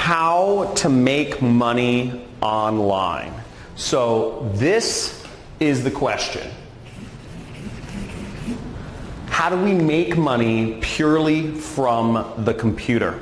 how to make money online. So this is the question. How do we make money purely from the computer?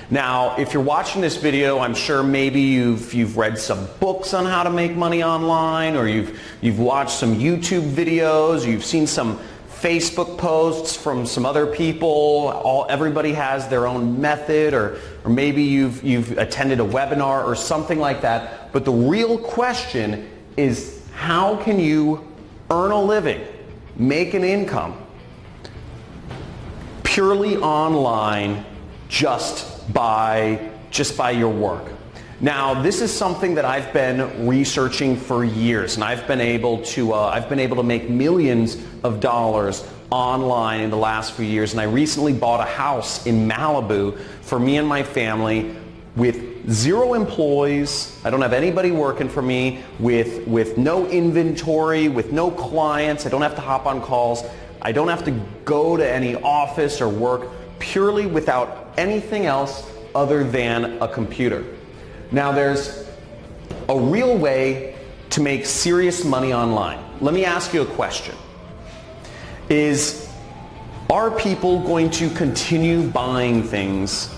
Now, if you're watching this video, I'm sure maybe you've read some books on how to make money online, or you've watched some YouTube videos, or you've seen some Facebook posts from some other people. Everybody has their own method, or maybe you've attended a webinar or something like that. But the real question is, how can you earn a living, make an income purely online just by your work? Now, this is something that I've been researching for years, and I've been able to make millions of dollars online in the last few years. And I recently bought a house in Malibu for me and my family with 0 employees. I don't have anybody working for me, with no inventory, with no clients. I don't have to hop on calls. I don't have to go to any office or work, purely without anything else other than a computer. Now, there's a real way to make serious money online. Let me ask you a question. Are people going to continue buying things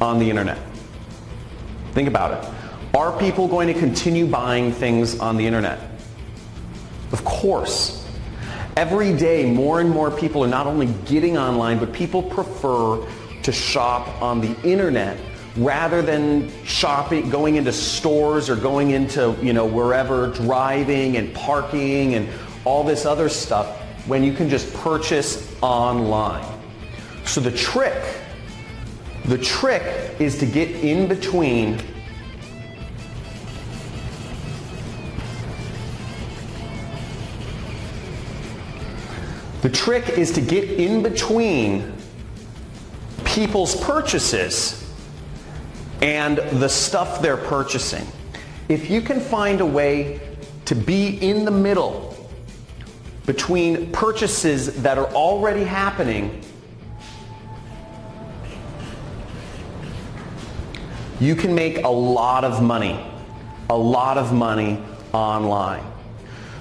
on the internet? Think about it. Are people going to continue buying things on the internet? Of course. Every day, more and more people are not only getting online, but people prefer to shop on the internet rather than going into stores or going into, wherever, driving and parking and all this other stuff, when you can just purchase online. So the trick is to get in between people's purchases and the stuff they're purchasing. If you can find a way to be in the middle between purchases that are already happening, you can make a lot of money online.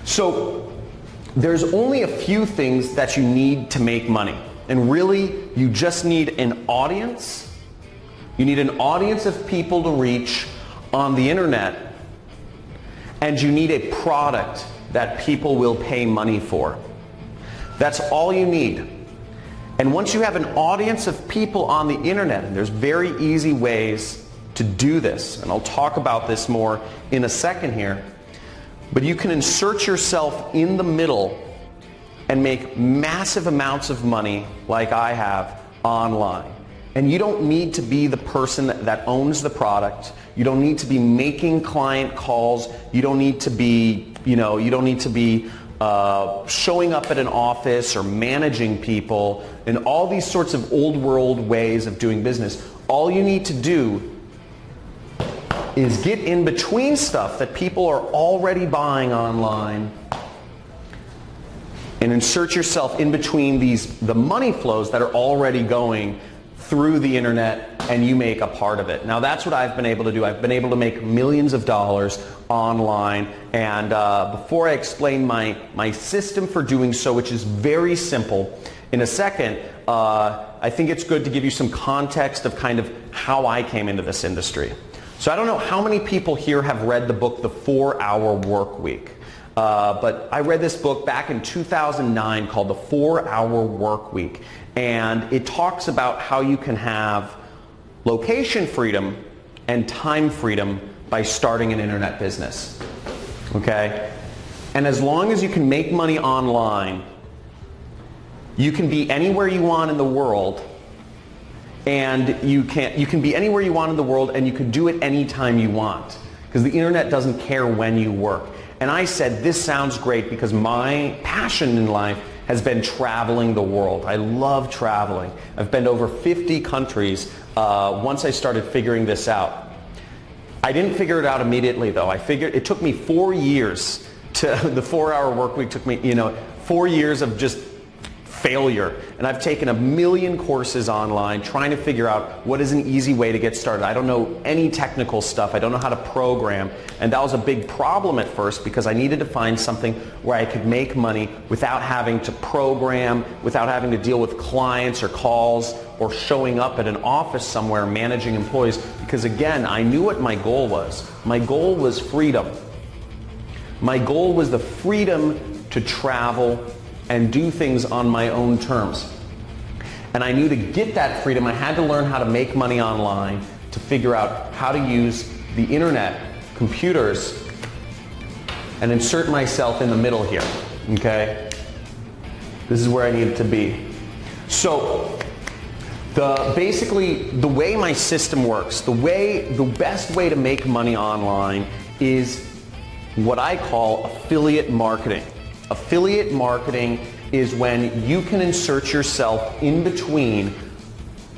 So there's only a few things that you need to make money. And really, you just need an audience. You need an audience of people to reach on the internet, and you need a product that people will pay money for. That's all you need. And once you have an audience of people on the internet, and there's very easy ways to do this, and I'll talk about this more in a second here, but you can insert yourself in the middle and make massive amounts of money like I have online. And you don't need to be the person that owns the product. You don't need to be making client calls. You don't need to be, showing up at an office or managing people and all these sorts of old world ways of doing business. All you need to do is get in between stuff that people are already buying online and insert yourself in between the money flows that are already going through the internet, and you make a part of it. Now, that's what I've been able to do. I've been able to make millions of dollars online, and before I explain my system for doing so, which is very simple, in a second, I think it's good to give you some context of kind of how I came into this industry. So I don't know how many people here have read the book, The 4-Hour Work Week. But I read this book back in 2009 called The 4-Hour Work Week. And it talks about how you can have location freedom and time freedom by starting an internet business. Okay? And as long as you can make money online, you can be anywhere you want in the world, and you can be anywhere you want in the world, and you can do it anytime you want, because the internet doesn't care when you work. And I said, this sounds great, because my passion in life has been traveling the world. I love traveling. I've been to over 50 countries once I started figuring this out. I didn't figure it out immediately, though. It took me 4 years the 4-Hour Work Week took me, 4 years of just failure. And I've taken 1,000,000 courses online trying to figure out what is an easy way to get started. I don't know any technical stuff. I don't know how to program. And that was a big problem at first because I needed to find something where I could make money without having to program, without having to deal with clients or calls or showing up at an office somewhere managing employees. Because again, I knew what my goal was. My goal was freedom. My goal was the freedom to travel and do things on my own terms. And I knew to get that freedom, I had to learn how to make money online, to figure out how to use the internet, computers, and insert myself in the middle here, okay? This is where I needed to be. So, basically, the way my system works, the best way to make money online is what I call affiliate marketing. Affiliate marketing is when you can insert yourself in between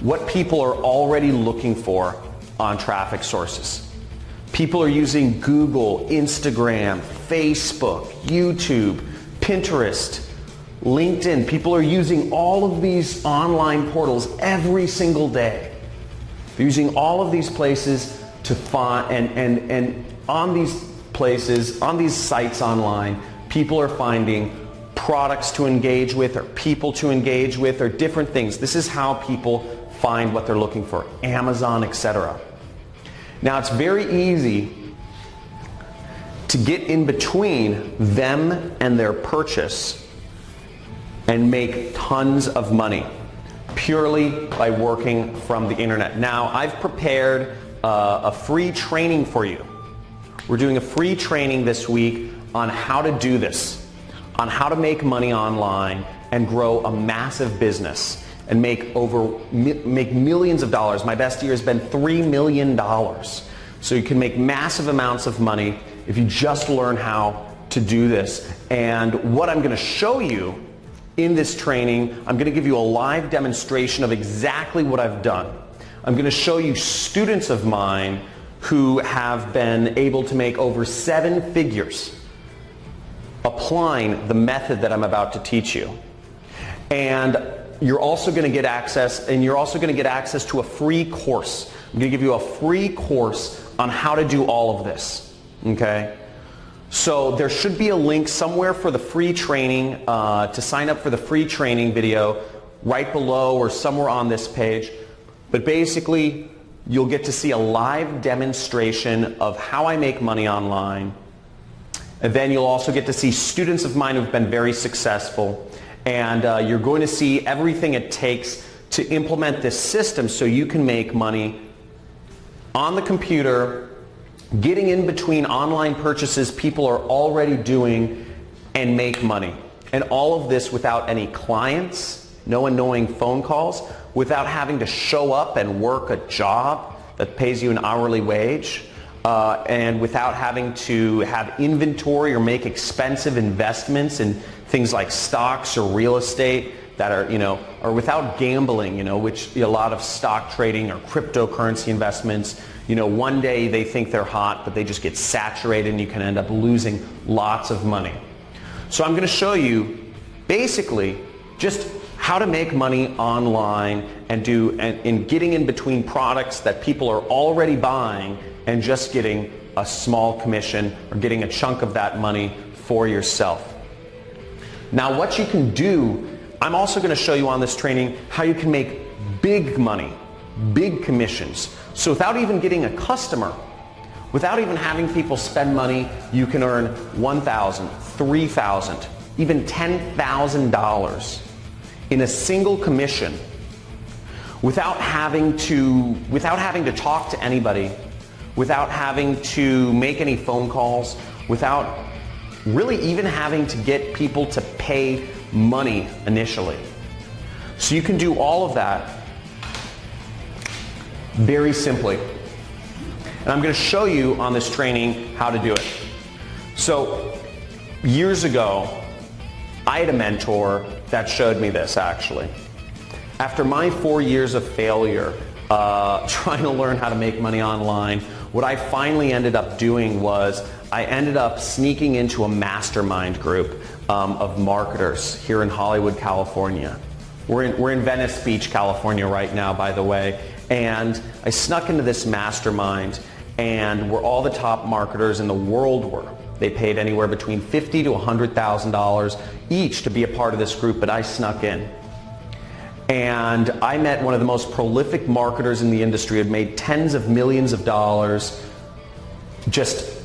what people are already looking for on traffic sources. People are using Google, Instagram, Facebook, YouTube, Pinterest, LinkedIn. People are using all of these online portals every single day. They're using all of these places to find, and on these places, on these sites online, people are finding products to engage with or people to engage with or different things. This is how people find what they're looking for. Amazon, etc. Now it's very easy to get in between them and their purchase and make tons of money purely by working from the internet. Now I've prepared a free training for you. We're doing a free training this week on how to do this, on how to make money online and grow a massive business and make millions of dollars. My best year has been $3 million. So you can make massive amounts of money if you just learn how to do this. And what I'm going to show you in this training, I'm going to give you a live demonstration of exactly what I've done. I'm going to show you students of mine who have been able to make over 7 figures applying the method that I'm about to teach you. And you're also going to get access, to a free course. I'm going to give you a free course on how to do all of this. Okay? So there should be a link somewhere for the free training, to sign up for the free training video right below or somewhere on this page. But basically, you'll get to see a live demonstration of how I make money online. And then you'll also get to see students of mine who've been very successful. And you're going to see everything it takes to implement this system so you can make money on the computer, getting in between online purchases people are already doing, and make money. And all of this without any clients, no annoying phone calls, without having to show up and work a job that pays you an hourly wage, and without having to have inventory or make expensive investments in things like stocks or real estate that are, or without gambling, which a lot of stock trading or cryptocurrency investments, one day they think they're hot, but they just get saturated and you can end up losing lots of money. So I'm going to show you basically just how to make money online and in getting in between products that people are already buying and just getting a small commission or getting a chunk of that money for yourself. Now what you can do, I'm also going to show you on this training how you can make big money, big commissions. So without even getting a customer, without even having people spend money, you can earn $1,000, $3,000, even $10,000 in a single commission without having to talk to anybody, without having to make any phone calls, without really even having to get people to pay money initially. So you can do all of that very simply. And I'm going to show you on this training how to do it. So years ago, I had a mentor that showed me this actually. After my 4 years of failure trying to learn how to make money online, what I finally ended up doing was I ended up sneaking into a mastermind group of marketers here in Hollywood, California. We're in Venice Beach, California right now, by the way. And I snuck into this mastermind, and where all the top marketers in the world were. They paid anywhere between $50,000 to $100,000 each to be a part of this group, but I snuck in. And I met one of the most prolific marketers in the industry, had made tens of millions of dollars just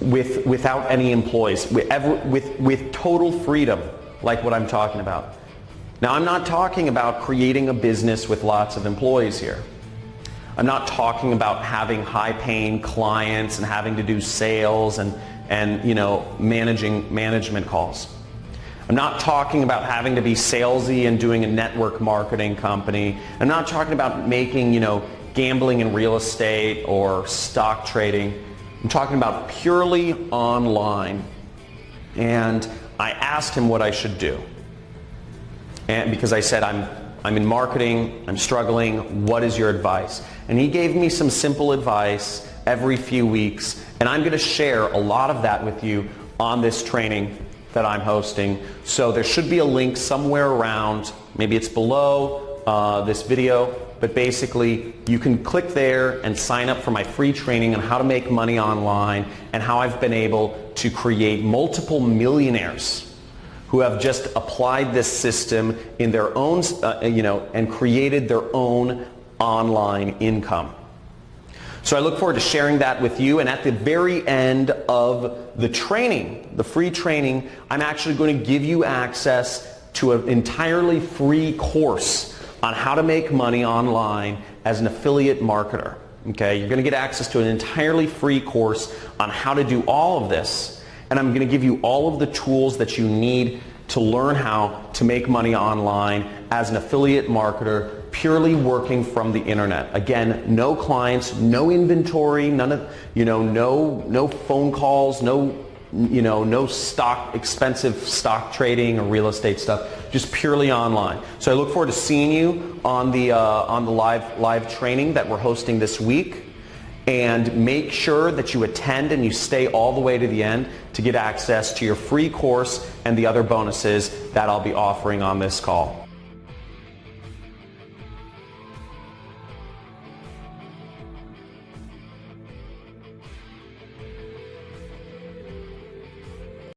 without any employees, with total freedom, like what I'm talking about. Now, I'm not talking about creating a business with lots of employees here. I'm not talking about having high-paying clients and having to do sales and management calls. I'm not talking about having to be salesy and doing a network marketing company. I'm not talking about making, gambling in real estate or stock trading. I'm talking about purely online. And I asked him what I should do. And because I said, I'm in marketing, I'm struggling, what is your advice? And he gave me some simple advice every few weeks, and I'm going to share a lot of that with you on this training that I'm hosting. So there should be a link somewhere around, maybe it's below this video, but basically you can click there and sign up for my free training on how to make money online and how I've been able to create multiple millionaires who have just applied this system in their own, and created their own online income. So I look forward to sharing that with you, and at the very end of the training, the free training, I'm actually going to give you access to an entirely free course on how to make money online as an affiliate marketer. Okay, you're going to get access to an entirely free course on how to do all of this. And I'm going to give you all of the tools that you need to learn how to make money online as an affiliate marketer, purely working from the internet. Again, no clients, no inventory, none of, no phone calls, no expensive stock trading or real estate stuff, just purely online. So I look forward to seeing you on the live training that we're hosting this week. And make sure that you attend and you stay all the way to the end to get access to your free course and the other bonuses that I'll be offering on this call.